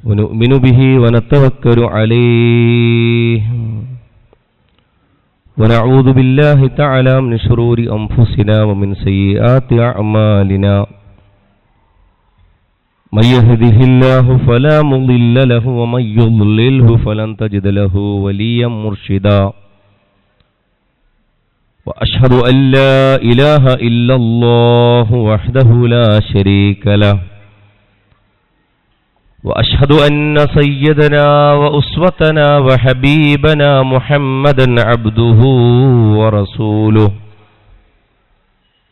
ونؤمن به ونتوكل عليه ونعوذ بالله تعالى من شرور أنفسنا ومن سيئات أعمالنا من يهده الله فلا مضل له ومن يضلله فلن تجد له وليا مرشدا وأشهد أن لا إله إلا الله وحده لا شريك له وأشهد أن سيدنا وأسوتنا وحبيبنا محمدا عبده ورسوله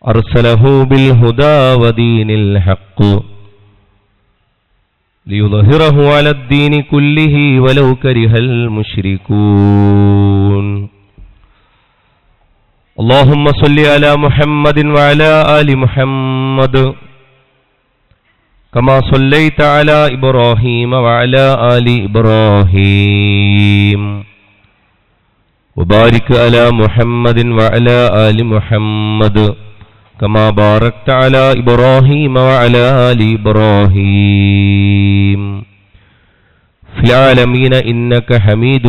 أرسله بالهدى ودين الحق ليظهره على الدين كله ولو كره المشركون اللهم صل على محمد وعلى آل محمد كما صليت على إبراهيم وعلى آل إبراهيم وبارك على محمد وعلى آل محمد كما باركت على إبراهيم وعلى آل إبراهيم في العالمين إنك حميد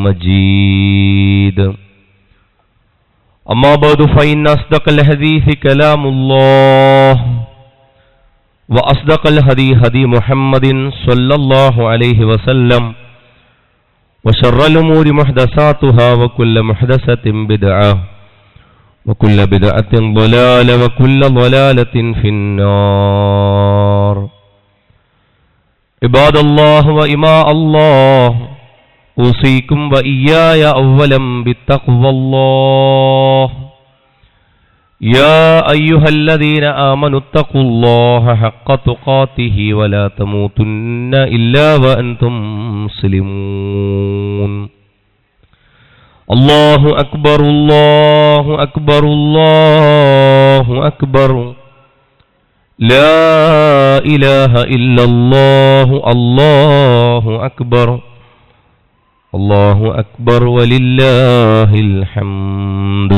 مجيد أما بعد فإن أصدق الحديث كلام الله وأصدق الهدي هدي محمد صلى الله عليه وسلم وشر الأمور محدثاتها وكل محدثة بدعة وكل بدعة ضلالة وكل ضلالة في النار عباد الله وإماء الله أوصيكم وإياي أولا بتقوى الله يا أيها الذين آمنوا اتقوا الله حق تقاته ولا تموتن إلا وأنتم مسلمون الله أكبر الله أكبر الله أكبر لا إله إلا الله الله أكبر الله أكبر ولله الحمد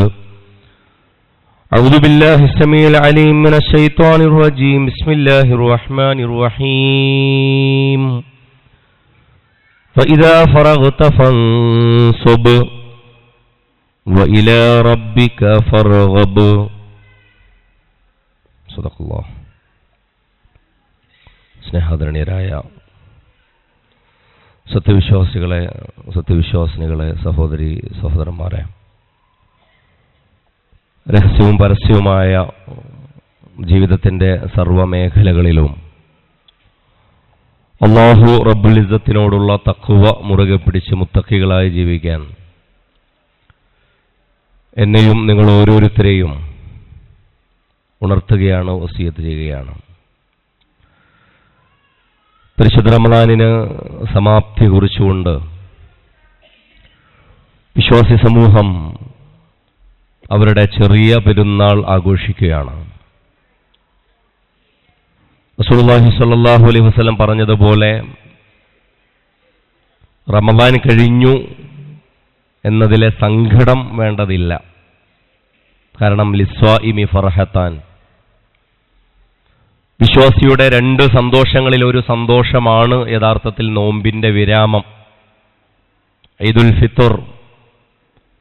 أعوذ بالله السميع العليم من الشيطان الرجيم بسم الله الرحمن الرحيم فإذا فرغت فانصب وإلى ربك فارغب صدق الله സ്നേഹാദരണീയരായ സത്യവിശ്വാസിനികളെ സഹോദരി സഹോദരന്മാരെ, രഹസ്യവും പരസ്യവുമായ ജീവിതത്തിൻ്റെ സർവ്വമേഖലകളിലും അല്ലാഹു റബ്ബുൽ ഇസ്സത്തിനോടുള്ള തഖ്വ മുറുകെ പിടിച്ച് മുത്തഖികളായി ജീവിക്കാൻ എന്നെയും നിങ്ങൾ ഓരോരുത്തരെയും ഉണർത്തുകയാണ്, വസിയത്ത് ചെയ്യുകയാണ്. പരിശുദ്ധ റമളാനിന് സമാപ്തി കുറിച്ചുകൊണ്ട് വിശ്വാസി സമൂഹം അവരുടെ ചെറിയ പെരുന്നാൾ ആഘോഷിക്കുകയാണ്. റസൂലുള്ളാഹി സ്വല്ലല്ലാഹു അലൈഹി വസല്ലം പറഞ്ഞതുപോലെ റമളാൻ കഴിഞ്ഞു എന്നതിലെ സങ്കടം വേണ്ടതില്ല. കാരണം ലിസ്വാഇമി ഫർഹത്താൻ, വിശ്വാസിയുടെ രണ്ട് സന്തോഷങ്ങളിൽ ഒരു സന്തോഷമാണ് യഥാർത്ഥത്തിൽ നോമ്പിൻ്റെ വിരാമം, ഈദുൽ ഫിത്ർ,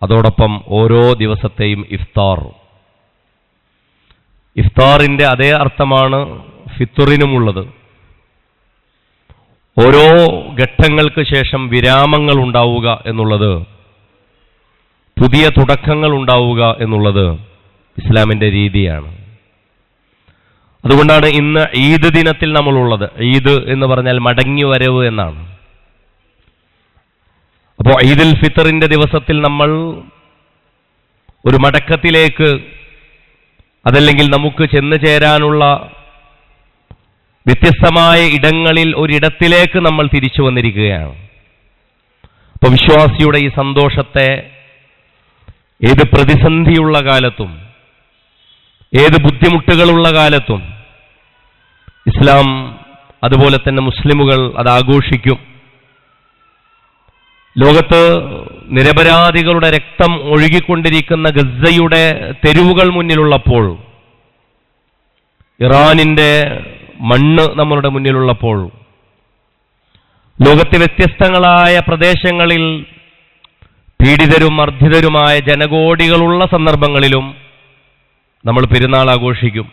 അതോടൊപ്പം ഓരോ ദിവസത്തെയും ഇഫ്താർ. ഇഫ്താറിൻ്റെ അതേ അർത്ഥമാണ് ഫിത്റിനുമുള്ളത്. ഓരോ ഘട്ടങ്ങൾക്ക് ശേഷം വിരാമങ്ങൾ ഉണ്ടാവുക എന്നുള്ളത്, പുതിയ തുടക്കങ്ങൾ ഉണ്ടാവുക എന്നുള്ളത് ഇസ്ലാമിൻ്റെ രീതിയാണ്. അതുകൊണ്ടാണ് ഇന്ന് ഈദ് ദിനത്തിൽ നമ്മളുള്ളത്. ഈദ് എന്ന് പറഞ്ഞാൽ മടങ്ങി വരവ് എന്നാണ്. അപ്പോൾ ഈദുൽ ഫിത്തറിന്റെ ദിവസത്തിൽ നമ്മൾ ഒരു മടക്കത്തിലേക്ക്, അതല്ലെങ്കിൽ നമുക്ക് ചെന്നു ചേരാനുള്ള വ്യത്യസ്തമായ ഇടങ്ങളിൽ ഒരിടത്തിലേക്ക് നമ്മൾ തിരിച്ചു വന്നിരിക്കുകയാണ്. അപ്പോൾ വിശ്വാസിയുടെ ഈ സന്തോഷത്തെ ഏത് പ്രതിസന്ധിയുള്ള കാലത്തും ഏത് ബുദ്ധിമുട്ടുകളുള്ള കാലത്തും ഇസ്ലാം, അതുപോലെ തന്നെ മുസ്ലിമുകൾ അത് ആഘോഷിക്കും. ലോകത്ത് നിരപരാധികളുടെ രക്തം ഒഴുകിക്കൊണ്ടിരിക്കുന്ന ഗസയുടെ തെരുവുകൾ മുന്നിലുള്ളപ്പോൾ, ഇറാനിൻ്റെ മണ്ണ് നമ്മളുടെ മുന്നിലുള്ളപ്പോൾ, ലോകത്തെ വ്യത്യസ്തങ്ങളായ പ്രദേശങ്ങളിൽ പീഡിതരും മർദ്ദിതരുമായ ജനകോടികളുള്ള സന്ദർഭങ്ങളിലും നമ്മൾ പെരുന്നാൾ ആഘോഷിക്കും.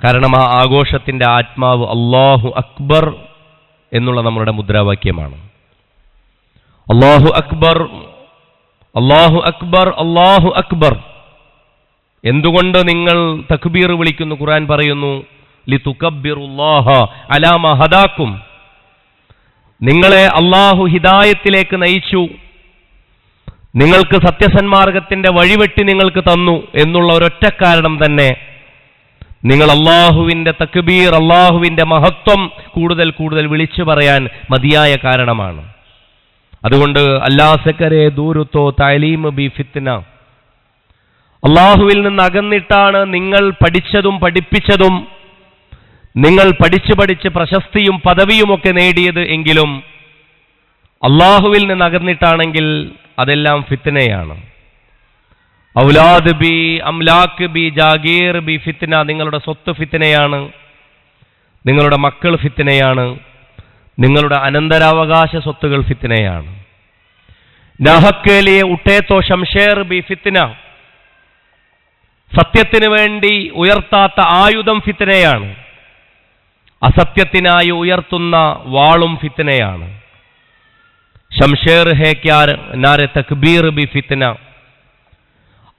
കാരണം ആ ആഘോഷത്തിൻ്റെ ആത്മാവ് അല്ലാഹു അക്ബർ എന്നുള്ള നമ്മളുടെ മുദ്രാവാക്യമാണ്. അല്ലാഹു അക്ബർ, അല്ലാഹു അക്ബർ, അല്ലാഹു അക്ബർ. എന്തുകൊണ്ട് നിങ്ങൾ തക്ബീർ വിളിക്കുന്നു? ഖുർആൻ പറയുന്നു ലിതുകബ്ബിറുല്ലാഹ അലാ മാ ഹദാക്കും. നിങ്ങളെ അല്ലാഹു ഹിദായത്തിലേക്ക് നയിച്ചു, നിങ്ങൾക്ക് സത്യസന്മാർഗത്തിന്റെ വഴിവെട്ടി നിങ്ങൾക്ക് തന്നു എന്നുള്ള ഒരൊറ്റ കാരണം തന്നെ നിങ്ങൾ അല്ലാഹുവിന്റെ തക്ബീർ, അല്ലാഹുവിന്റെ മഹത്വം കൂടുതൽ കൂടുതൽ വിളിച്ചു പറയാൻ മതിയായ കാരണമാണ്. അതുകൊണ്ട് അല്ലാസക്കരെ ദൂരുത്തോ തഅലീം ബി ഫിത്ന, അല്ലാഹുവിൽ നിന്ന് അകന്നിട്ടാണ് നിങ്ങൾ പഠിച്ചതും പഠിപ്പിച്ചതും നിങ്ങൾ പഠിച്ച് പ്രശസ്തിയും പദവിയുമൊക്കെ നേടിയത് എങ്കിലും അല്ലാഹുവിൽ നിന്ന് അകന്നിട്ടാണെങ്കിൽ അതെല്ലാം ഫിത്നയാണ്. ഔലാദ് ബി, അംലാക്ക് ബി, ജാഗീർ ബി ഫിത്ന. നിങ്ങളുടെ സ്വത്ത് ഫിത്നയാണ്, നിങ്ങളുടെ മക്കൾ ഫിത്നയാണ്, നിങ്ങളുടെ അനന്തരാവകാശ സ്വത്തുകൾ ഫിത്നയാണ്. നഹക്കലിയെ ഉട്ടേത്തോ ഷംഷേർ ബി ഫിത്ന. സത്യത്തിന് വേണ്ടി ഉയർത്താത്ത ആയുധം ഫിത്നയാണ്, അസത്യത്തിനായി ഉയർത്തുന്ന വാളും ഫിത്നയാണ്. ഷംഷേർ ഹേ ക്യാ നാരെ തക്ബീർ ബി ഫിത്ന.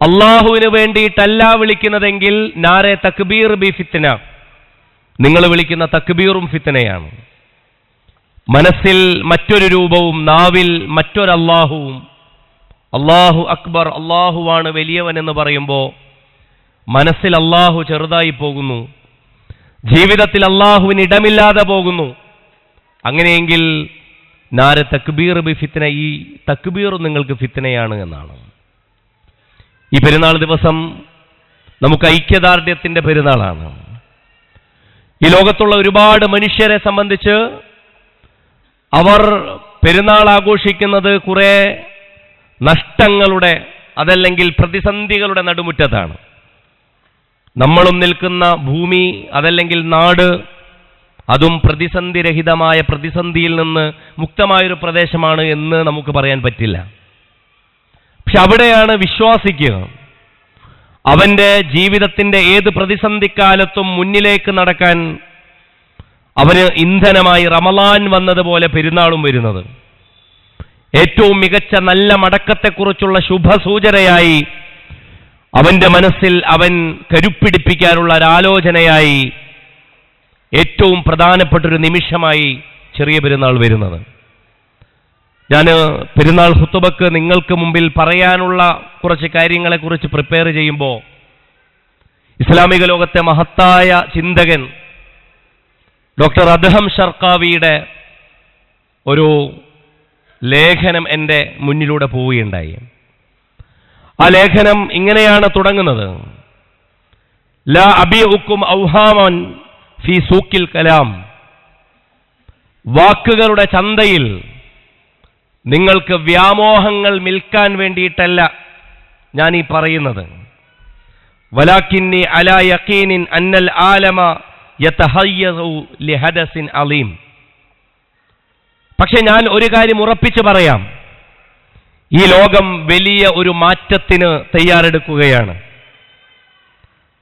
അള്ളാഹുവിന് വേണ്ടിയിട്ടല്ല വിളിക്കുന്നതെങ്കിൽ നാരെ തക്ബീർ ബി ഫിത്ന, നിങ്ങൾ വിളിക്കുന്ന തക്ബീറും ഫിത്നയാണ്. മനസ്സിൽ മറ്റൊരു രൂപവും നാവിൽ മറ്റൊരല്ലാഹുവും. അല്ലാഹു അക്ബർ, അല്ലാഹുവാണ് വലിയവൻ എന്ന് പറയുമ്പോൾ മനസ്സിൽ അല്ലാഹു ചെറുതായി പോകുന്നു, ജീവിതത്തിൽ അല്ലാഹുവിന് ഇടമില്ലാതെ പോകുന്നു. അങ്ങനെയെങ്കിൽ നാരെ തക്ബീർ ബി ഫിത്ന, ഈ തക്ബീർ നിങ്ങൾക്ക് ഫിത്നയാണ് എന്നാണ്. ഈ പെരുന്നാൾ ദിവസം നമുക്ക് ഐക്യദാർഢ്യത്തിന്റെ പെരുന്നാളാണ്. ഈ ലോകത്തുള്ള ഒരുപാട് മനുഷ്യരെ സംബന്ധിച്ച് അവർ പെരുന്നാൾ ആഘോഷിക്കുന്നത് കുറെ നഷ്ടങ്ങളുടെ, അതല്ലെങ്കിൽ പ്രതിസന്ധികളുടെ നടുമുറ്റത്താണ്. നമ്മളും നിൽക്കുന്ന ഭൂമി, അതല്ലെങ്കിൽ നാട്, അതും പ്രതിസന്ധിരഹിതമായ, പ്രതിസന്ധിയിൽ നിന്ന് മുക്തമായൊരു പ്രദേശമാണ് എന്ന് നമുക്ക് പറയാൻ പറ്റില്ല. പക്ഷെ അവിടെയാണ് വിശ്വാസിക്ക് അവന്റെ ജീവിതത്തിന്റെ ഏത് പ്രതിസന്ധിക്കാലത്തും മുന്നിലേക്ക് നടക്കാൻ അവന് ഇന്ധനമായി റമളാൻ വന്നതുപോലെ പെരുന്നാളും വരുന്നത്. ഏറ്റവും മികച്ച നല്ല മടക്കത്തെക്കുറിച്ചുള്ള ശുഭസൂചനയായി അവന്റെ മനസ്സിൽ അവൻ കരുപ്പിടിപ്പിക്കാനുള്ള ഒരാലോചനയായി ഏറ്റവും പ്രധാനപ്പെട്ടൊരു നിമിഷമായി ചെറിയ പെരുന്നാൾ വരുന്നത്. ഞാൻ പെരുന്നാൾ ഖുതുബക്ക് നിങ്ങൾക്ക് മുമ്പിൽ പറയാനുള്ള കുറച്ച് കാര്യങ്ങളെക്കുറിച്ച് പ്രിപ്പയർ ചെയ്യുമ്പോൾ ഇസ്ലാമിക ലോകത്തെ മഹത്തായ ചിന്തകൻ ഡോക്ടർ അദ്ഹം ഷർക്കാവിയുടെ ഒരു ലേഖനം എൻ്റെ മുന്നിലൂടെ പോവുകയുണ്ടായി. ആ ലേഖനം ഇങ്ങനെയാണ് തുടങ്ങുന്നത്: ലാ അബിഉക്കും ഔഹാമൻ ഫി സൂക്കിൽ കലാം. വാക്കുകളുടെ ചന്തയിൽ നിങ്ങൾക്ക് വ്യാമോഹങ്ങൾ വിൽക്കാൻ വേണ്ടിയിട്ടല്ല ഞാൻ ഈ പറയുന്നത്. വലാകിന്നി അലാ യഖീനിൻ അന്നൽ ആലമ യതഹയ്യസു ലിഹദസിൻ അലീം. പക്ഷെ ഞാൻ ഒരു കാര്യം ഉറപ്പിച്ചു പറയാം, ഈ ലോകം വലിയ ഒരു മാറ്റത്തിന് തയ്യാറെടുക്കുകയാണ്.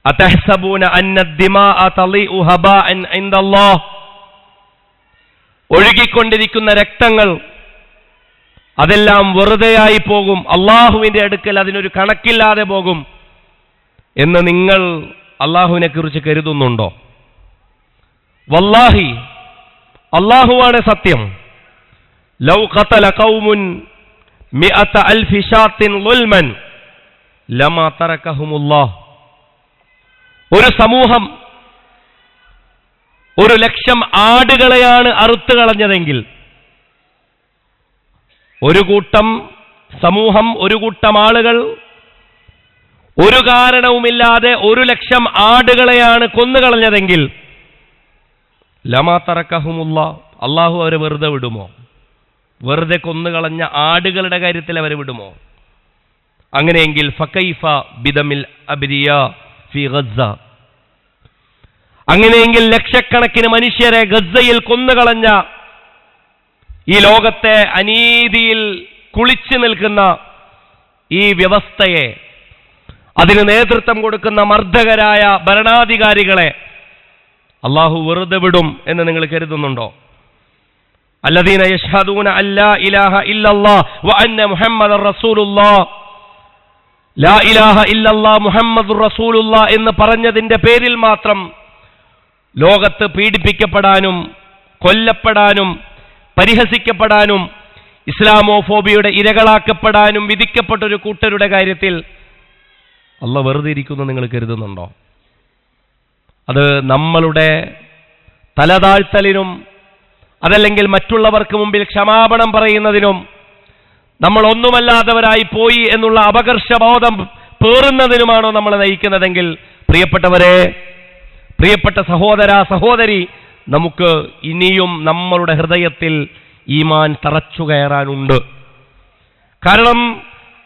അതഹ്സബൂന അന്ന ദിമാഅ തളിഉ ഹബാഅൻ ഇൻദല്ലാഹ്. ഒഴുകിക്കൊണ്ടിരിക്കുന്ന രക്തങ്ങൾ അതെല്ലാം വെറുതെയായി പോകും, അള്ളാഹുവിന്റെ അടുക്കൽ അതിനൊരു കണക്കില്ലാതെ പോകും എന്ന് നിങ്ങൾ അള്ളാഹുവിനെ കുറിച്ച് കരുതുന്നുണ്ടോ? വല്ലാഹി, അള്ളാഹുവാണ് സത്യം. ലൗ ഖതല ഖൗമുൻ മിഅത അൽഫി ഷാത്തിൻ ളുൽമൻ ലമാ തറകഹുമുല്ലാഹ്. ഒരു സമൂഹം 1,00,000 ആടുകളെയാണ് അറുത്തു കളഞ്ഞതെങ്കിൽ, ഒരു കൂട്ടം സമൂഹം, ഒരു കൂട്ടം ആളുകൾ ഒരു കാരണവുമില്ലാതെ 1,00,000 ആടുകളെയാണ് കൊന്നുകളഞ്ഞതെങ്കിൽ ലമാ തറകഹുമുല്ലാഹ്, അള്ളാഹു അവരെ വെറുതെ വിടുമോ? വെറുതെ കൊന്നുകളഞ്ഞ ആടുകളുടെ കാര്യത്തിൽ അവരെ വിടുമോ? അങ്ങനെയെങ്കിൽ ഫകൈഫ ബിദമിൽ അബ്രിയാ ഫി ഗസ്സ. അങ്ങനെയെങ്കിൽ ലക്ഷക്കണക്കിന് മനുഷ്യരെ ഗസ്സയിൽ കൊന്നുകളഞ്ഞ ഈ ലോകത്തെ അനീതിയിൽ കുളിച്ചു നിൽക്കുന്ന ഈ വ്യവസ്ഥയെ, അതിന് നേതൃത്വം കൊടുക്കുന്ന മർദ്ദകരായ ഭരണാധികാരികളെ അള്ളാഹു വെറുതെ വിടും എന്ന് നിങ്ങൾ കരുതുന്നുണ്ടോ? അല്ലദീന യശ്ഹദൂന അല്ലാ ഇലാഹ ഇല്ലല്ലാഹ് വ അന്ന മുഹമ്മദർ റസൂലുള്ളാഹ്, ലാ ഇലാഹ ഇല്ലല്ലാഹ് മുഹമ്മദുർ റസൂലുള്ളാഹ് എന്ന് പറഞ്ഞതിന്റെ പേരിൽ മാത്രം ലോകത്ത് പീഡിപ്പിക്കപ്പെടാനും കൊല്ലപ്പെടാനും പരിഹസിക്കപ്പെടാനും ഇസ്ലാമോഫോബിയുടെ ഇരകളാക്കപ്പെടാനും വിധിക്കപ്പെട്ടൊരു കൂട്ടരുടെ കാര്യത്തിൽ അള്ളാഹ് വെറുതെ ഇരിക്കുന്നു നിങ്ങൾ കരുതുന്നുണ്ടോ? അത് നമ്മളുടെ തലതാഴ്ത്തലിനും അതല്ലെങ്കിൽ മറ്റുള്ളവർക്ക് മുമ്പിൽ ക്ഷമാപണം പറയുന്നതിനും നമ്മൾ ഒന്നുമല്ലാത്തവരായി പോയി എന്നുള്ള അപകർഷബോധം പേറുന്നതിനുമാണോ നമ്മളെ നയിക്കുന്നതെങ്കിൽ, പ്രിയപ്പെട്ടവരെ, പ്രിയപ്പെട്ട സഹോദര സഹോദരി, നമുക്ക് ഇനിയും നമ്മളുടെ ഹൃദയത്തിൽ ഈമാൻ തറച്ചു കയറാനുണ്ട്. കാരണം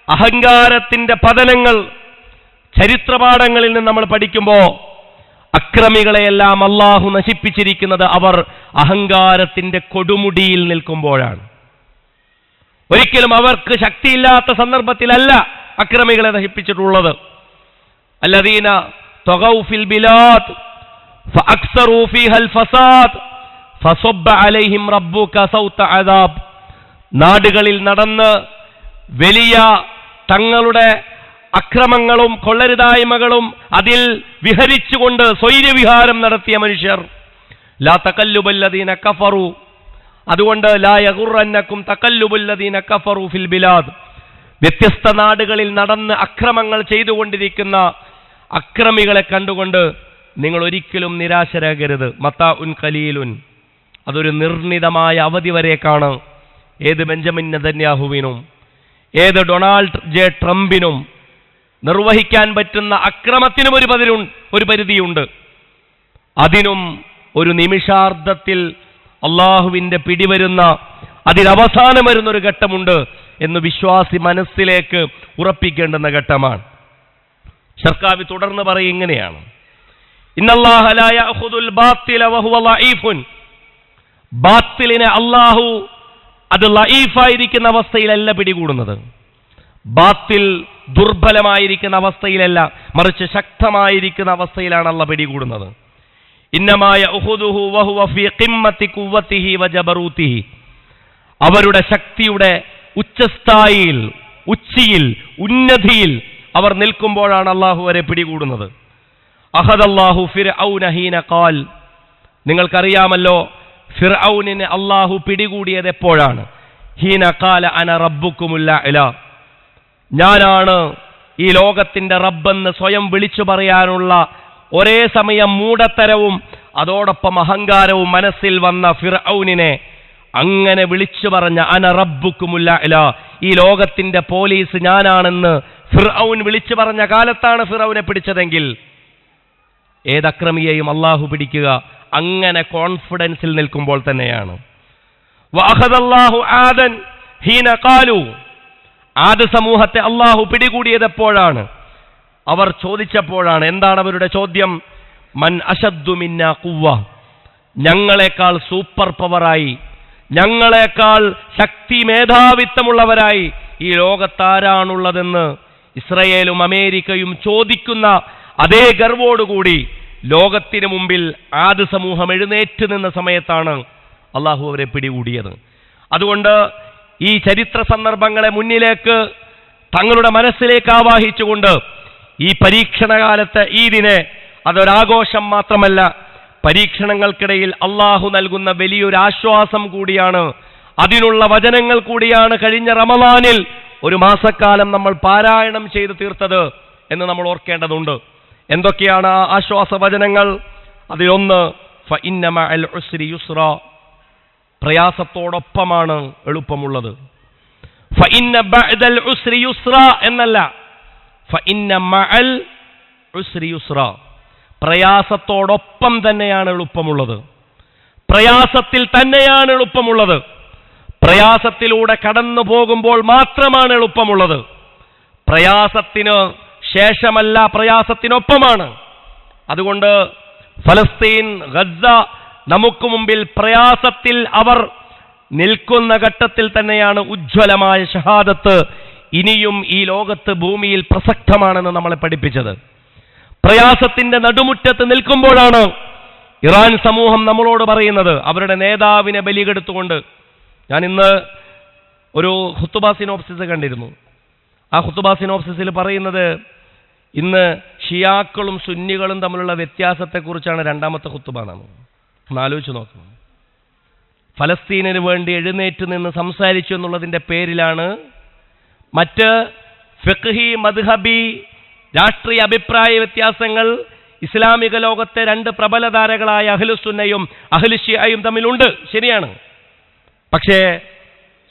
അഹങ്കാരത്തിന്റെ പതനങ്ങൾ ചരിത്രപാഠങ്ങളിൽ നിന്ന് നമ്മൾ പഠിക്കുമ്പോൾ അക്രമികളെയെല്ലാം അള്ളാഹു നശിപ്പിച്ചിരിക്കുന്നത് അവർ അഹങ്കാരത്തിന്റെ കൊടുമുടിയിൽ നിൽക്കുമ്പോഴാണ്. ഒരിക്കലും അവർക്ക് ശക്തിയില്ലാത്ത സന്ദർഭത്തിലല്ല അക്രമികളെ നശിപ്പിച്ചിട്ടുള്ളത്. അല്ലദീന തഗൗ ഫിൽ ബിലാദ് ഫഅക്സറൂ ഫീഹൽ ഫസാദ് ഫസബ്ബ അലൈഹിം റബ്ബുക സൗത അദാബ്. നാടുകളിൽ നടന്ന് വലിയ തങ്ങളുടെ അക്രമങ്ങളും കൊള്ളരുതായ്മകളും അതിൽ വിഹരിച്ചുകൊണ്ട് സ്വൈര്യവിഹാരം നടത്തിയ മനുഷ്യർ, ലാ തഖല്ലുബല്ലദീന കഫറു, അതുകൊണ്ട് ലാ യഗുറന്നകും തഖല്ലുബല്ലദീന കഫറു ഫിൽ ബിലാദ്, വ്യത്യസ്ത നാടുകളിൽ നടന്ന് അക്രമങ്ങൾ ചെയ്തുകൊണ്ടിരിക്കുന്ന അക്രമികളെ കണ്ടുകൊണ്ട് നിങ്ങൾ ഒരിക്കലും നിരാശരാകരുത്. മതാഉൻ ഖലീലുൻ, അതൊരു നിർണിതമായ അവധി വരേക്കാണ്. ഏത് ബെഞ്ചമിൻ നെതന്യാഹുവിനും ഏത് ഡൊണാൾഡ് ജെ ട്രംപിനും നിർവഹിക്കാൻ പറ്റുന്ന അക്രമത്തിനും ഒരു പരിധിയുണ്ട്. അതിനും ഒരു നിമിഷാർദ്ധത്തിൽ അള്ളാഹുവിന്റെ പിടിവരുന്ന, അതിനവസാനം വരുന്നൊരു ഘട്ടമുണ്ട് എന്ന് വിശ്വാസി മനസ്സിലേക്ക് ഉറപ്പിക്കേണ്ടുന്ന ഘട്ടമാണ്. ശർക്കാവി തുടർന്ന് പറയും ഇങ്ങനെയാണ്: ഇന്നല്ലാഹ ലാ യഅഖുദുൽ ബാത്തില വഹുവ ലഈഫുൻ. ബാത്തിലിനെ അള്ളാഹു അത് ലഈഫായിരിക്കുന്ന അവസ്ഥയിലല്ല പിടികൂടുന്നത്. ബാത്തിൽ ദുർബലമായിരിക്കുന്ന അവസ്ഥയിലല്ല, മറിച്ച് ശക്തമായിരിക്കുന്ന അവസ്ഥയിലാണ് അള്ളാഹ് പിടികൂടുന്നത്. ഇന്നമാ യഅഖുദുഹു വഹുവ ഫീ ഖിമ്മത്തി ഖുവ്വതിഹി വജബറൂതിഹി. അവരുടെ ശക്തിയുടെ ഉച്ചസ്ഥായിയിൽ, ഉച്ചിയിൽ, ഉന്നതിയിൽ അവർ നിൽക്കുമ്പോഴാണ് അള്ളാഹു അവരെ പിടികൂടുന്നത്. അഖദല്ലാഹു ഫിർഔന ഹീന ഖാൽ. നിങ്ങൾക്കറിയാമല്ലോ ഫിർഔനിനെ അള്ളാഹു പിടികൂടിയത് എപ്പോഴാണ്? ഹീന ഖാല അന റബ്ബുക്കുമുൽ അഅ്ലാ, ഞാനാണ് ഈ ലോകത്തിന്റെ റബ്ബെന്ന് സ്വയം വിളിച്ചു പറയാനുള്ള ഒരേ സമയം മൂഢത്തരവും അതോടൊപ്പം അഹങ്കാരവും മനസ്സിൽ വന്ന ഫിർഔനിനെ അങ്ങനെ വിളിച്ചു പറഞ്ഞ അന റബ്ബുക്കുമുൽ അഅ്ലാ, ഈ ലോകത്തിന്റെ പോലീസ് ഞാനാണെന്ന് ഫിർഔൻ വിളിച്ചു പറഞ്ഞ കാലത്താണ് ഫിർഔനെ പിടിച്ചതെങ്കിൽ ഏതക്രമിയെയും അള്ളാഹു പിടിക്കുക അങ്ങനെ കോൺഫിഡൻസിൽ നിൽക്കുമ്പോൾ തന്നെയാണ്. വഅഖദല്ലാഹു ആദൻ ഹീന ഖാലു. ആദ് സമൂഹത്തെ അള്ളാഹു പിടികൂടിയത് എപ്പോഴാണ്? അവർ ചോദിച്ചപ്പോഴാണ്. എന്താണ് അവരുടെ ചോദ്യം? മൻ അശദ്ദു മിന്നാ ഖുവ്വ, ഞങ്ങളെക്കാൾ സൂപ്പർ പവറായി, ഞങ്ങളെക്കാൾ ശക്തി മേധാവിത്വമുള്ളവരായി ഈ ലോകത്താരാണുള്ളതെന്ന് ഇസ്രയേലും അമേരിക്കയും ചോദിക്കുന്ന അതേ ഗർവോടുകൂടി ലോകത്തിന് മുമ്പിൽ ആദ് സമൂഹം എഴുന്നേറ്റ് നിന്ന സമയത്താണ് അള്ളാഹു അവരെ പിടികൂടിയത്. അതുകൊണ്ട് ഈ ചരിത്ര സന്ദർഭങ്ങളെ മുന്നിലേക്ക് തങ്ങളുടെ മനസ്സിലേക്ക് ആവാഹിച്ചുകൊണ്ട് ഈ പരീക്ഷണകാലത്തെ ഈദിനെ അതൊരാഘോഷം മാത്രമല്ല, പരീക്ഷണങ്ങൾക്കിടയിൽ അള്ളാഹു നൽകുന്ന വലിയൊരു ആശ്വാസം കൂടിയാണ്, അതിനുള്ള വചനങ്ങൾ കൂടിയാണ് കഴിഞ്ഞ റമളാനിൽ ഒരു മാസക്കാലം നമ്മൾ പാരായണം ചെയ്ത് തീർത്തത് എന്ന് നമ്മൾ ഓർക്കേണ്ടതുണ്ട്. എന്തൊക്കെയാണ് ആ ആശ്വാസ വചനങ്ങൾ? അതിലൊന്ന് ഫഇന്ന മഅൽ ഉസ്രി യുസ്റാ, പ്രയാസത്തോടൊപ്പമാണ് എളുപ്പമുള്ളത്. ഫഇന്ന ബഅദൽ ഉസ്രി യുസ്റാ എന്നല്ല, ഫഇന്ന മഅൽ ഉസ്രി യുസ്റാ, പ്രയാസത്തോടൊപ്പം തന്നെയാണ് എളുപ്പമുള്ളത്. പ്രയാസത്തിൽ തന്നെയാണ് എളുപ്പമുള്ളത്. പ്രയാസത്തിലൂടെ കടന്നു പോകുമ്പോൾ മാത്രമാണ് എളുപ്പമുള്ളത്. പ്രയാസത്തിന് ശേഷമല്ല, പ്രയാസത്തിനൊപ്പമാണ്. അതുകൊണ്ട് ഫലസ്തീൻ, ഗസ നമുക്ക് മുമ്പിൽ പ്രയാസത്തിൽ അവർ നിൽക്കുന്ന ഘട്ടത്തിൽ തന്നെയാണ് ഉജ്ജ്വലമായ ഷഹാദത്ത് ഇനിയും ഈ ലോകത്ത് ഭൂമിയിൽ പ്രസക്തമാണെന്ന് നമ്മളെ പഠിപ്പിച്ചത്. പ്രയാസത്തിന്റെ നടുമുറ്റത്ത് നിൽക്കുമ്പോഴാണ് ഇറാൻ സമൂഹം നമ്മളോട് പറയുന്നത്, അവരുടെ നേതാവിനെ ബലികെടുത്തുകൊണ്ട്. ഞാൻ ഇന്ന് ഒരു ഖുത്ബ സിനോപ്സിസ് കണ്ടിരുന്നു. ആ ഖുത്ബ സിനോപ്സിസിൽ പറയുന്നത് ഇന്ന് ഷിയാക്കളും സുന്നികളും തമ്മിലുള്ള വ്യത്യാസത്തെക്കുറിച്ചാണ് രണ്ടാമത്തെ ഖുത്ബ എന്നാണ്. ഒന്ന് ആലോചിച്ച് നോക്കണം. ഫലസ്തീനിന് വേണ്ടി എഴുന്നേറ്റ് നിന്ന് സംസാരിച്ചു എന്നുള്ളതിൻ്റെ പേരിലാണ് മറ്റ് ഫിഖ്ഹി മദ്ഹബി രാഷ്ട്രീയ അഭിപ്രായ വ്യത്യാസങ്ങൾ ഇസ്ലാമിക ലോകത്തെ രണ്ട് പ്രബലധാരകളായ അഹ്ലുസുന്നയും അഹ്ലുശിയയും തമ്മിലുണ്ട്. ശരിയാണ്. പക്ഷേ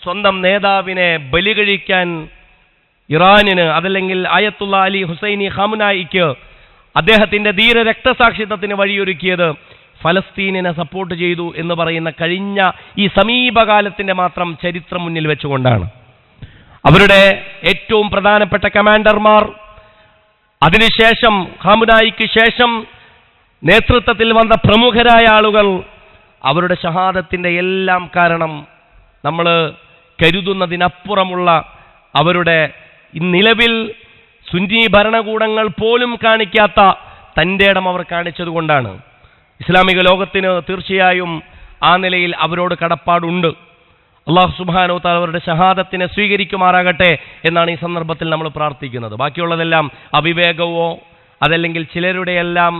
സ്വന്തം നേതാവിനെ ബലി കഴിക്കാൻ ഇറാനിന്, അതല്ലെങ്കിൽ ആയത്തുള്ള അലി ഹുസൈനി ഖാമനായിക്ക് അദ്ദേഹത്തിന്റെ ധീര രക്തസാക്ഷിത്വത്തിന് വഴിയൊരുക്കിയത് ഫലസ്തീനിനെ സപ്പോർട്ട് ചെയ്തു എന്ന് പറയുന്ന കഴിഞ്ഞ ഈ സമീപകാലത്തിന്റെ മാത്രം ചരിത്രം മുന്നിൽ വെച്ചുകൊണ്ടാണ്. അവരുടെ ഏറ്റവും പ്രധാനപ്പെട്ട കമാൻഡർമാർ, അതിനുശേഷം ഖാമനായിക്ക് ശേഷം നേതൃത്വത്തിൽ വന്ന പ്രമുഖരായ ആളുകൾ, അവരുടെ ഷഹാദത്തിന്റെ എല്ലാം കാരണം നമ്മൾ കരുതുന്നതിനപ്പുറമുള്ള അവരുടെ നിലവിൽ സുന്നി ഭരണകൂടങ്ങൾ പോലും കാണിക്കാത്ത തൻ്റെ ഇടം അവർ കാണിച്ചതുകൊണ്ടാണ്. ഇസ്ലാമിക ലോകത്തിന് തീർച്ചയായും ആ നിലയിൽ അവരോട് കടപ്പാടുണ്ട്. അല്ലാഹു സുബ്ഹാനഹു വ തആല അവരുടെ ഷഹാദത്തിനെ സ്വീകരിക്കുമാറാകട്ടെ എന്നാണ് ഈ സന്ദർഭത്തിൽ നമ്മൾ പ്രാർത്ഥിക്കുന്നത്. ബാക്കിയുള്ളതെല്ലാം അവിവേകവോ അതല്ലെങ്കിൽ ചിലരുടെയെല്ലാം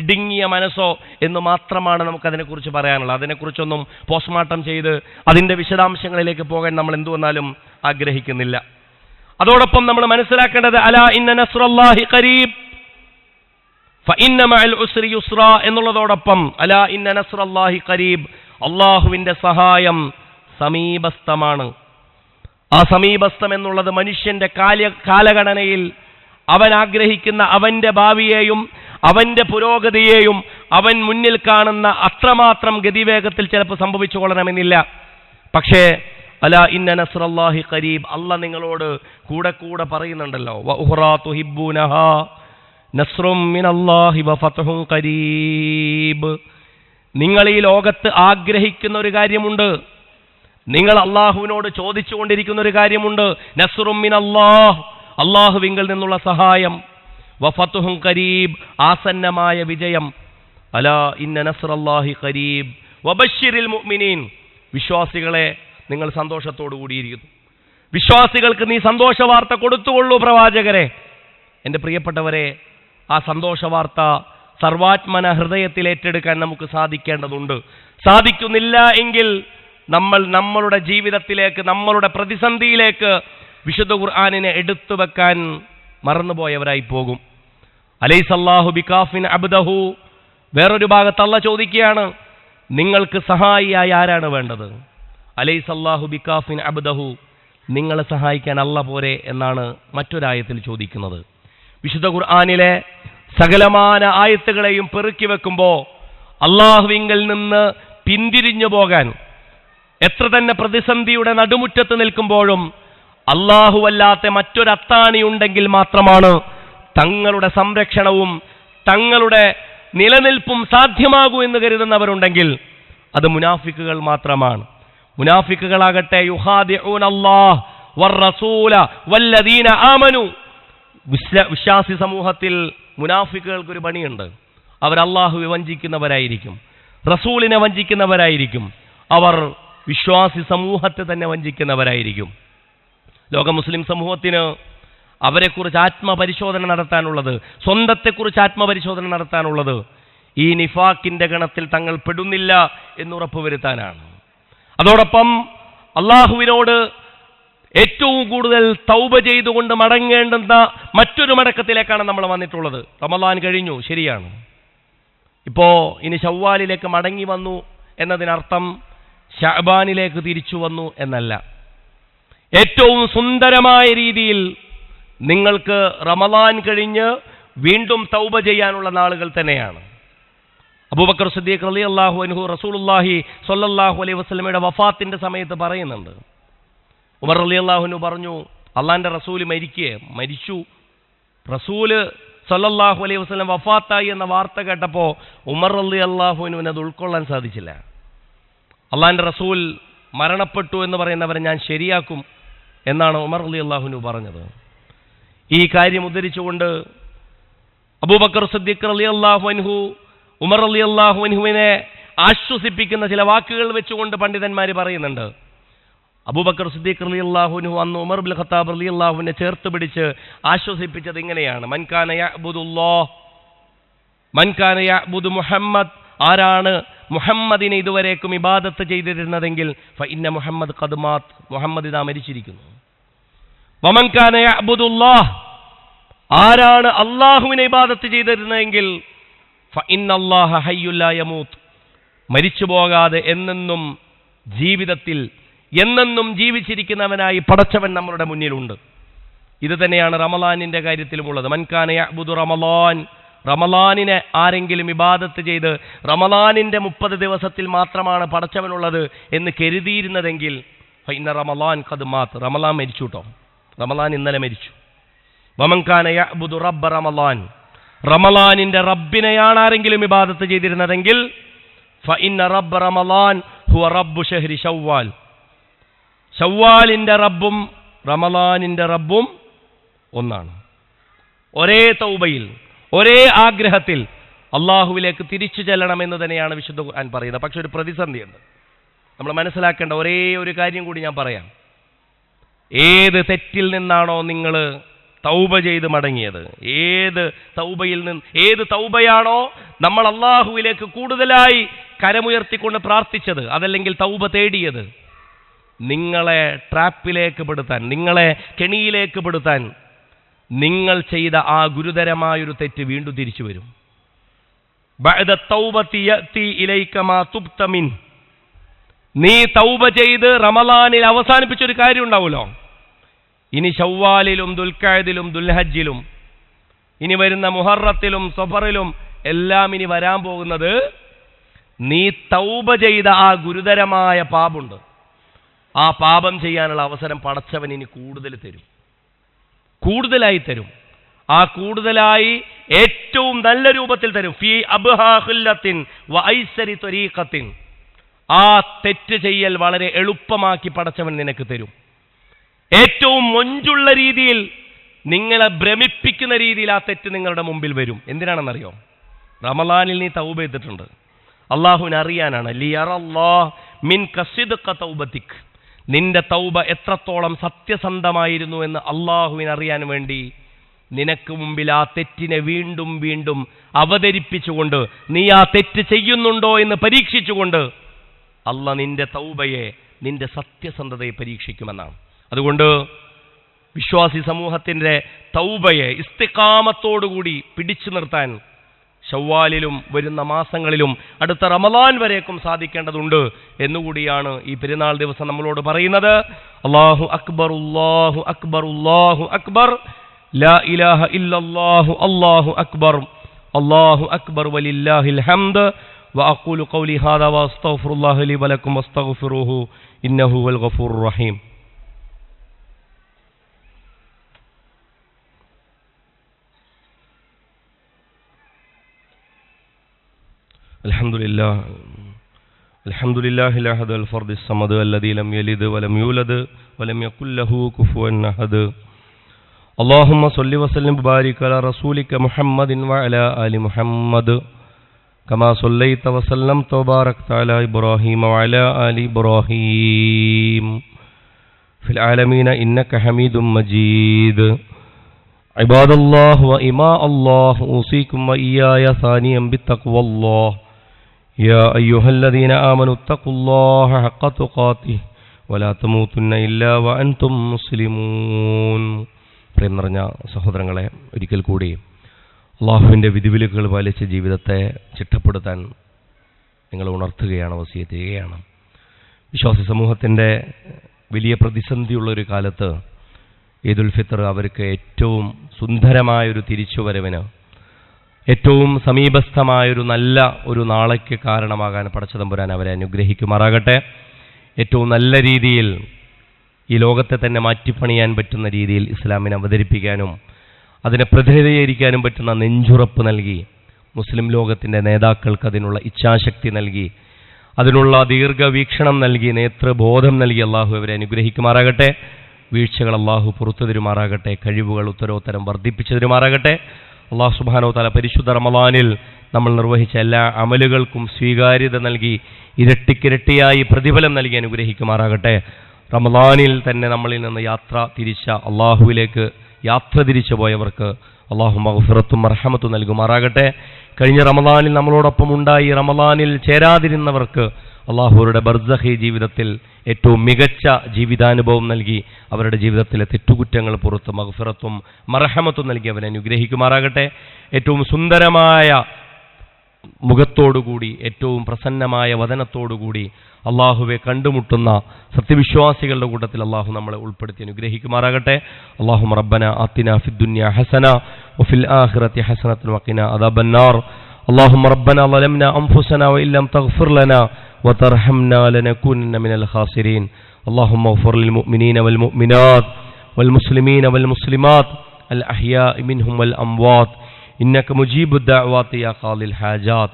ഇടുങ്ങിയ മനസ്സോ എന്ന് മാത്രമാണ് നമുക്കതിനെക്കുറിച്ച് പറയാനുള്ളത്. അതിനെക്കുറിച്ചൊന്നും പോസ്റ്റ്മോർട്ടം ചെയ്ത് അതിൻ്റെ വിശദാംശങ്ങളിലേക്ക് പോകാൻ നമ്മൾ എന്തു വന്നാലും ആഗ്രഹിക്കുന്നില്ല. അതോടൊപ്പം നമ്മൾ മനസ്സിലാക്കേണ്ടത് അലാ ഇന്ന നസ്റല്ലാഹി ഖരീബ് ഫഇന്ന മഅൽ ഉസ്രി യുസ്ര എന്നുള്ളതോടൊപ്പം അലാ ഇന്ന നസ്റല്ലാഹി ഖരീബ്, അള്ളാഹുവിൻ്റെ സഹായം സമീപസ്ഥമാണ്. ആ സമീപസ്ഥം എന്നുള്ളത് മനുഷ്യന്റെ കാലഗണനയിൽ അവൻ ആഗ്രഹിക്കുന്ന അവന്റെ ഭാവിയെയും അവന്റെ പുരോഗതിയെയും അവൻ മുന്നിൽ കാണുന്ന അത്രമാത്രം ഗതിവേഗത്തിൽ ചിലപ്പോൾ സംഭവിച്ചു കൊള്ളണമെന്നില്ല. പക്ഷേ അലാ ഇന്ന നസ്റല്ലാഹി ഖരീബ്, അല്ലാഹ് നിങ്ങളോട് കൂടെ കൂടെ പറയുന്നുണ്ടല്ലോ, വ ഉഖ്റാ തുഹിബ്ബൂനഹാ നസ്റും മിനല്ലാഹി വ ഫത്ഹുൻ ഖരീബ്. നിങ്ങൾ ഈ ലോകത്ത് ആഗ്രഹിക്കുന്ന ഒരു കാര്യമുണ്ട്, നിങ്ങൾ അള്ളാഹുവിനോട് ചോദിച്ചുകൊണ്ടിരിക്കുന്ന ഒരു കാര്യമുണ്ട്. നസ്റും മിനല്ലാഹ്, അള്ളാഹുവിങ്കിൽ നിന്നുള്ള സഹായം, വ ഫത്ഹുൻ ഖരീബ്, ആസന്നമായ വിജയം. അലാ ഇന്ന നസ്റല്ലാഹി ഖരീബ് വബശ്ശിരിൽ മുഅ്മിനീൻ, വിശ്വാസികളെ നിങ്ങൾ സന്തോഷത്തോടു കൂടിയിരിക്കുന്നു. വിശ്വാസികൾക്ക് നീ സന്തോഷ വാർത്ത കൊടുത്തുകൊള്ളൂ പ്രവാചകരെ. എൻ്റെ പ്രിയപ്പെട്ടവരെ, ആ സന്തോഷ വാർത്ത സർവാത്മന ഹൃദയത്തിൽ ഏറ്റെടുക്കാൻ നമുക്ക് സാധിക്കേണ്ടതുണ്ട്. സാധിക്കുന്നില്ല എങ്കിൽ നമ്മൾ നമ്മളുടെ ജീവിതത്തിലേക്ക്, നമ്മളുടെ പ്രതിസന്ധിയിലേക്ക് വിശുദ്ധ ഖുർആനിനെ എടുത്തു വെക്കാൻ മറന്നുപോയവരായി പോകും. അലൈസല്ലാഹു ബികാഫിൻ അബ്ദഹു, വേറൊരു ഭാഗത്ത് അല്ലാഹ് ചോദിക്കുകയാണ്, നിങ്ങൾക്ക് സഹായിയായി ആരാണ് വേണ്ടത്? അലൈസല്ലാഹു ബികാഫിൻ അബ്ദഹു, നിങ്ങളെ സഹായിക്കാൻ അല്ലാഹ് പോരെ എന്നാണ് മറ്റൊരായത്തിൽ ചോദിക്കുന്നത്. വിശുദ്ധ ഖുർആനിലെ സകലമാന ആയത്തുകളെയും പെറുക്കി വെക്കുമ്പോൾ അള്ളാഹുവിങ്കിൽ നിന്ന് പിന്തിരിഞ്ഞു പോകാൻ, എത്ര തന്നെ പ്രതിസന്ധിയുടെ നടുമുറ്റത്ത് നിൽക്കുമ്പോഴും അല്ലാഹുവല്ലാത്ത മറ്റൊരത്താണി ഉണ്ടെങ്കിൽ മാത്രമാണ് തങ്ങളുടെ സംരക്ഷണവും തങ്ങളുടെ നിലനിൽപ്പും സാധ്യമാകൂ എന്ന് കരുതുന്നവരുണ്ടെങ്കിൽ അത് മുനാഫിക്കുകൾ മാത്രമാണ്. മുനാഫിക്കുകളാകട്ടെ യുഖാദിഊന അല്ലാഹ് വറസൂല വല്ലദീന ആമനു, വിശ്വാസി സമൂഹത്തിൽ മുനാഫിക്കുകൾക്കൊരു പണിയുണ്ട്. അവർ അല്ലാഹുവെ വഞ്ചിക്കുന്നവരായിരിക്കും, റസൂലിനെ വഞ്ചിക്കുന്നവരായിരിക്കും, അവർ വിശ്വാസി സമൂഹത്തെ തന്നെ വഞ്ചിക്കുന്നവരായിരിക്കും. ലോക മുസ്ലിം സമൂഹത്തിന് അവരെക്കുറിച്ച് ആത്മപരിശോധന നടത്താനുള്ളത്, സ്വന്തത്തെക്കുറിച്ച് ആത്മപരിശോധന നടത്താനുള്ളത് ഈ നിഫാക്കിന്റെ ഗണത്തിൽ തങ്ങൾ പെടുന്നില്ല എന്നുറപ്പുവരുത്താനാണ്. അതോടൊപ്പം അള്ളാഹുവിനോട് ഏറ്റവും കൂടുതൽ തൗബ ചെയ്തുകൊണ്ട് മടങ്ങേണ്ടുന്ന മറ്റൊരു മടക്കത്തിലേക്കാണ് നമ്മൾ വന്നിട്ടുള്ളത്. റമളാൻ കഴിഞ്ഞു, ശരിയാണ്. ഇപ്പോൾ ഇനി ശവ്വാലിലേക്ക് മടങ്ങി വന്നു എന്നതിനർത്ഥം ശഅബാനിലേക്ക് തിരിച്ചു വന്നു എന്നല്ല. ഏറ്റവും സുന്ദരമായ രീതിയിൽ നിങ്ങൾക്ക് റമളാൻ കഴിഞ്ഞ് വീണ്ടും തൗബ ചെയ്യാനുള്ള നാളുകൾ തന്നെയാണ്. അബൂബക്കർ സിദ്ദീഖ് റളിയല്ലാഹു അൻഹു റസൂലുള്ളാഹി സ്വല്ലല്ലാഹു അലൈഹി വസല്ലമയുടെ വഫാത്തിന്റെ സമയത്ത് പറയുന്നുണ്ട്, ഉമർ റളിയല്ലാഹു അൻഹു പറഞ്ഞു, അള്ളാന്റെ റസൂല് മരിച്ചു. റസൂല് സ്വല്ലല്ലാഹു അലൈഹി വസല്ലം വഫാത്തായി എന്ന വാർത്ത കേട്ടപ്പോൾ ഉമർ റളിയല്ലാഹു അൻഹുവിന് അത് ഉൾക്കൊള്ളാൻ സാധിച്ചില്ല. അള്ളാന്റെ റസൂൽ മരണപ്പെട്ടു എന്ന് പറയുന്നവരെ ഞാൻ ശരിയാക്കും എന്നാണ് ഉമർ റളിയല്ലാഹു അൻഹു പറഞ്ഞത്. ഈ കാര്യം ഉദ്ധരിച്ചുകൊണ്ട് അബൂബക്കർ സിദ്ദീഖ് റളിയല്ലാഹു അൻഹു ഉമർ റളിയല്ലാഹു അൻഹുവിനെ ആശ്വസിപ്പിക്കുന്ന ചില വാക്കുകൾ വെച്ചുകൊണ്ട് പണ്ഡിതന്മാർ പറയുന്നുണ്ട്. അബൂബക്കർ സിദ്ദീഖ് റളിയല്ലാഹു അൻഹു അന്ന് ഉമർ ഇബ്നുൽ ഖത്താബ് റളിയല്ലാഹുവിനെ ചേർത്ത് പിടിച്ച് ആശ്വസിപ്പിച്ചത് ഇങ്ങനെയാണ്: മൻ കാന യഅ്ബുദുല്ലാഹ് മൻ കാന യഅ്ബുദു മുഹമ്മദ്, ആരാണ് മുഹമ്മദിനെ ഇതുവരേക്കും ഇബാദത്ത് ചെയ്തിരുന്നതെങ്കിൽ ഫഇന്ന മുഹമ്മദ് ഖദ് മാത്, മുഹമ്മദ് ഇതാ മരിച്ചിരിക്കുന്നു. വമൻ കാന യഅ്ബുദുല്ലാഹ്, ആരാണ് അല്ലാഹുവിനെ ഇബാദത്ത് ചെയ്തിരുന്നതെങ്കിൽ ഫഇന്നല്ലാഹ ഹയ്യുൻ ലാ യമൂത്ത്, മരിച്ചു പോകാതെ എന്നെന്നും ജീവിതത്തിൽ എന്നെന്നും ജീവിച്ചിരിക്കുന്നവനായി പടച്ചവൻ നമ്മുടെ മുന്നിലുണ്ട്. ഇത് തന്നെയാണ് റമളാനിന്റെ കാര്യത്തിലുമുള്ളത്. മൻ കാന യഅ്ബുദു റമളാൻ, റമളാനിനെ ആരെങ്കിലും ഇബാദത്ത് ചെയ്ത് റമളാനിന്റെ 30 ദിവസത്തിൽ മാത്രമാണ് പടച്ചവനുള്ളത് എന്ന് കരുതിയിരുന്നതെങ്കിൽ ഫഇന്ന റമളാൻ ഖദ് മാത്, റമളാൻ മരിച്ചു കേട്ടോ, റമളാൻ ഇന്നലെ മരിച്ചു. വമൻ കാന യഅ്ബുദു റബ്ബ റമളാൻ, റമളാനിന്റെ റബ്ബിനെയാണ് ആരെങ്കിലും ഇബാദത്ത് ചെയ്തിരുന്നതെങ്കിൽ ഫഇന്ന റബ്ബ റമളാൻ ഹുവ റബ്ബു ശഹ്രി ശവ്വാൽ, ശവ്വാലിന്റെ റബ്ബും റമളാനിന്റെ റബ്ബും ഒന്നാണ്. ഒരേ തൗബയിൽ ഒരേ ആഗ്രഹത്തിൽ അള്ളാഹുവിലേക്ക് തിരിച്ചു ചെല്ലണമെന്ന് തന്നെയാണ് വിശുദ്ധ ഖുർആൻ പറയുന്നത്. പക്ഷെ ഒരു പ്രതിസന്ധിയുണ്ട്, നമ്മൾ മനസ്സിലാക്കേണ്ട ഒരേ ഒരു കാര്യം കൂടി ഞാൻ പറയാം. ഏത് തെറ്റിൽ നിന്നാണോ നിങ്ങൾ തൗബ ചെയ്ത് മടങ്ങിയത്, ഏത് തൗബയാണോ നമ്മൾ അള്ളാഹുവിലേക്ക് കൂടുതലായി കരമുയർത്തിക്കൊണ്ട് പ്രാർത്ഥിച്ചത്, അതല്ലെങ്കിൽ തൗബ തേടിയത്, നിങ്ങളെ ട്രാപ്പിലേക്ക് പെടുത്താൻ, നിങ്ങളെ കെണിയിലേക്ക് പെടുത്താൻ നിങ്ങൾ ചെയ്ത ആ ഗുരുതരമായൊരു തെറ്റ് വീണ്ടും തിരിച്ചു വരും. ബഅദ തൗബതി യഅതി ഇലൈക മാ തുബ്ത മിൻ, നീ തൗബ ചെയ്ത് റമളാനിൽ അവസാനിപ്പിച്ചൊരു കാര്യം ഉണ്ടാവുമല്ലോ, ഇനി ശവ്വാലിലും ദുൽഖഅദിലും ദുൽഹജ്ജിലും ഇനി വരുന്ന മുഹറത്തിലും സഫറിലും എല്ലാം ഇനി വരാൻ പോകുന്നത് നീ തൗബ ചെയ്ത ആ ഗുരുതരമായ പാപമുണ്ട്, ആ പാപം ചെയ്യാനുള്ള അവസരം പടച്ചവൻ ഇനി കൂടുതലായി തരും. ആ കൂടുതലായി ഏറ്റവും നല്ല രൂപത്തിൽ തരും. ഫീ അബ്ഹാ ഖില്ലത്തിൻ വഐസരി ത്വരീഖത്തിൻ, ആ തെറ്റ് ചെയ്യൽ വളരെ എളുപ്പമാക്കി പടച്ചവൻ നിനക്ക് തരും. ഏറ്റവും മൊഞ്ചുള്ള രീതിയിൽ, നിങ്ങളെ ഭ്രമിപ്പിക്കുന്ന രീതിയിൽ ആ തെറ്റ് നിങ്ങളുടെ മുമ്പിൽ വരും. എന്തിനാണെന്നറിയോ? റമളാനിൽ നീ തൗബ ചെയ്തിട്ടുണ്ട്, അള്ളാഹുവിനെ അറിയാനാണ്. ലിയറല്ലാഹ് മിൻക സിദ്ഖ തൗബതിക്, നിന്റെ തൗബ എത്രത്തോളം സത്യസന്ധമായിരുന്നു എന്ന് അള്ളാഹുവിനെ അറിയാൻ വേണ്ടി നിനക്ക് മുമ്പിൽ ആ തെറ്റിനെ വീണ്ടും വീണ്ടും അവതരിപ്പിച്ചുകൊണ്ട്, നീ ആ തെറ്റ് ചെയ്യുന്നുണ്ടോ എന്ന് പരീക്ഷിച്ചുകൊണ്ട് അള്ളാഹ് നിന്റെ തൗബയെ, നിന്റെ സത്യസന്ധതയെ പരീക്ഷിക്കുമെന്നാണ്. അതുകൊണ്ട് വിശ്വാസി സമൂഹത്തിൻ്റെ തൗബയെ ഇസ്തിഖാമത്തോടുകൂടി പിടിച്ചു നിർത്താൻ ശവ്വാലിലും വരുന്ന മാസങ്ങളിലും അടുത്ത റമളാൻ വരേക്കും സാധിക്കേണ്ടതുണ്ട് എന്നുകൂടിയാണ് ഈ പെരുന്നാൾ ദിവസം നമ്മളോട് പറയുന്നത്. അല്ലാഹു അക്ബർ, അല്ലാഹു അക്ബർ, അല്ലാഹു അക്ബർ, ലാ ഇലാഹ ഇല്ലല്ലാഹു, അല്ലാഹു അക്ബർ, അല്ലാഹു അക്ബർ വലില്ലാഹിൽ ഹംദ്. വഅഖൂലു ഖൗലി ഹാദാ വഅസ്തഗ്ഫിറുല്ലാഹ ലി വലക്കും വസ്തഗ്ഫിറൂഹു ഇന്നഹു വൽ ഗഫൂറുർ റഹീം. الحمد لله الأحد الفرد الصمد الذي لم يلد ولم يولد ولم يكن له كفوا أحد. اللهم صل وسلم وبارك على رسولك محمد وعلى آل محمد كما صليت وسلمت وباركت على إبراهيم وعلى آل إبراهيم في العالمين إنك حميد مجيد. عباد الله وإماء الله، أوصيكم وإياي ثانيا بتقوى الله. يا أيها الذين آمنوا اتقوا الله حق تقاته ولا تموتن إلا وأنتم مسلمون. പ്രേം നിറഞ്ഞ സഹോദരങ്ങളെ, ഒരിക്കൽ കൂടി അള്ളാഹുവിൻ്റെ വിധിവിലക്കുകൾ പാലിച്ച ജീവിതത്തെ ചിട്ടപ്പെടുത്താൻ നിങ്ങൾ ഉണർത്തുകയാണ്, വസിയത്ത് ചെയ്യുകയാണ്. വിശ്വാസി സമൂഹത്തിൻ്റെ വലിയ പ്രതിസന്ധിയുള്ളൊരു കാലത്ത് ഈദുൽ ഫിത്ർ അവർക്ക് ഏറ്റവും സുന്ദരമായൊരു തിരിച്ചുവരവിന്, ഏറ്റവും സമീപസ്ഥമായൊരു നല്ല ഒരു നാളേക്ക് കാരണമാകാൻ പടച്ചതമ്പുരാൻ അവരെ അനുഗ്രഹിക്കുമാറാകട്ടെ. ഏറ്റവും നല്ല രീതിയിൽ ഈ ലോകത്തെ തന്നെ മാറ്റിപ്പണിയാൻ പറ്റുന്ന രീതിയിൽ ഇസ്ലാമിനെ അവതരിപ്പിക്കാനും അതിനെ പ്രതിനിധീകരിക്കാനും പറ്റുന്ന നെഞ്ചുറപ്പ് നൽകി, മുസ്ലിം ലോകത്തിൻ്റെ നേതാക്കൾക്ക് അതിനുള്ള ഇച്ഛാശക്തി നൽകി, അതിനുള്ള ദീർഘവീക്ഷണം നൽകി നേത്രബോധം നൽകി അള്ളാഹു അവരെ അനുഗ്രഹിക്കുമാറാകട്ടെ. വീഴ്ചകൾ അള്ളാഹു പുറത്തു തരുമാറാകട്ടെ. കഴിവുകൾ ഉത്തരോത്തരം വർദ്ധിപ്പിച്ചു തരുമാറാകട്ടെ. അള്ളാഹു സുബ്ഹാനഹു വ തആല പരിശുദ്ധ റമളാനിൽ നമ്മൾ നിർവഹിച്ച എല്ലാ അമലുകൾക്കും സ്വീകാര്യത നൽകി ഇരട്ടിക്കിരട്ടിയായി പ്രതിഫലം നൽകി അനുഗ്രഹിക്കുമാറാകട്ടെ. റമളാനിൽ തന്നെ നമ്മളിൽ നിന്ന് അള്ളാഹുവിലേക്ക് യാത്ര തിരിച്ചു പോയവർക്ക് അള്ളാഹു മഗ്ഫിറത്തും മർഹമത്തും നൽകുമാറാകട്ടെ. കഴിഞ്ഞ റമളാനിൽ നമ്മളോടൊപ്പം ഉണ്ടായി റമളാനിൽ ചേരാതിരുന്നവർക്ക് അള്ളാഹുവരുടെ ബർസഖി ജീവിതത്തിൽ ഏറ്റവും മികച്ച ജീവിതാനുഭവം നൽകി അവരുടെ ജീവിതത്തിലെ തെറ്റുകുറ്റങ്ങൾ പുറത്ത് മഗ്ഫിറത്തും മർഹമത്തും നൽകി അവരെ അനുഗ്രഹിക്കുമാറാകട്ടെ. ഏറ്റവും സുന്ദരമായ മുഖത്തോടുകൂടി ഏറ്റവും പ്രസന്നമായ വദനത്തോടുകൂടി അള്ളാഹുവെ കണ്ടുമുട്ടുന്ന സത്യവിശ്വാസികളുടെ കൂട്ടത്തിൽ അള്ളാഹു നമ്മളെ ഉൾപ്പെടുത്തി അനുഗ്രഹിക്കുമാറാകട്ടെ. അല്ലാഹുമ്മ റബ്ബന ആതിനാ ഫിദ്ദുനിയ ഹസന വഫിൽ ആഖിറതി ഹസനതൻ വഖിനാ അദാബന്നാർ. اللهم ربنا ظلمنا أنفسنا وإن لم تغفر لنا وترحمنا لنكونن من الخاسرين. اللهم اغفر للمؤمنين والمؤمنات والمسلمين والمسلمات الأحياء منهم والأموات إنك مجيب الدعوات يا قاضي الحاجات.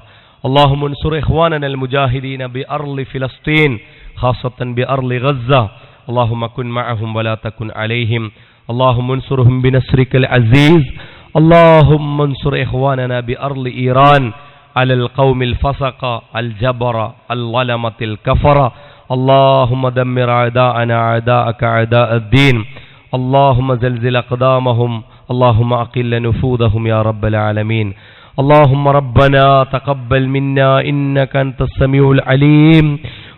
اللهم انصر إخواننا المجاهدين بأرض فلسطين خاصة بأرض غزة. اللهم كن معهم ولا تكن عليهم. اللهم انصرهم بنصرك العزيز. اللهم انصر إخواننا بأرض إيران على القوم الفسق الجبر الظلمة الكفرة. اللهم دمر أعداءنا أعداءك أعداء الدين. اللهم زلزل أقدامهم. اللهم أقل نفوذهم يا رب العالمين. اللهم ربنا تقبل منا إنك أنت السميع العليم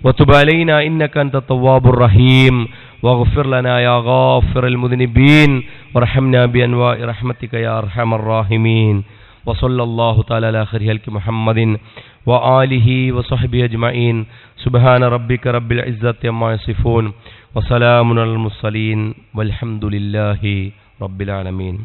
وتب علينا إنك أنت التواب الرحيم واغفر لنا يا غافر المذنبين وارحمنا بأنواع رحمتك يا أرحم الراحمين. وصلى الله تعالى على خير خلق محمد وآله وصحبه أجمعين. سبحان ربك رب العزة عما يصفون وسلام على المرسلين والحمد لله رب العالمين.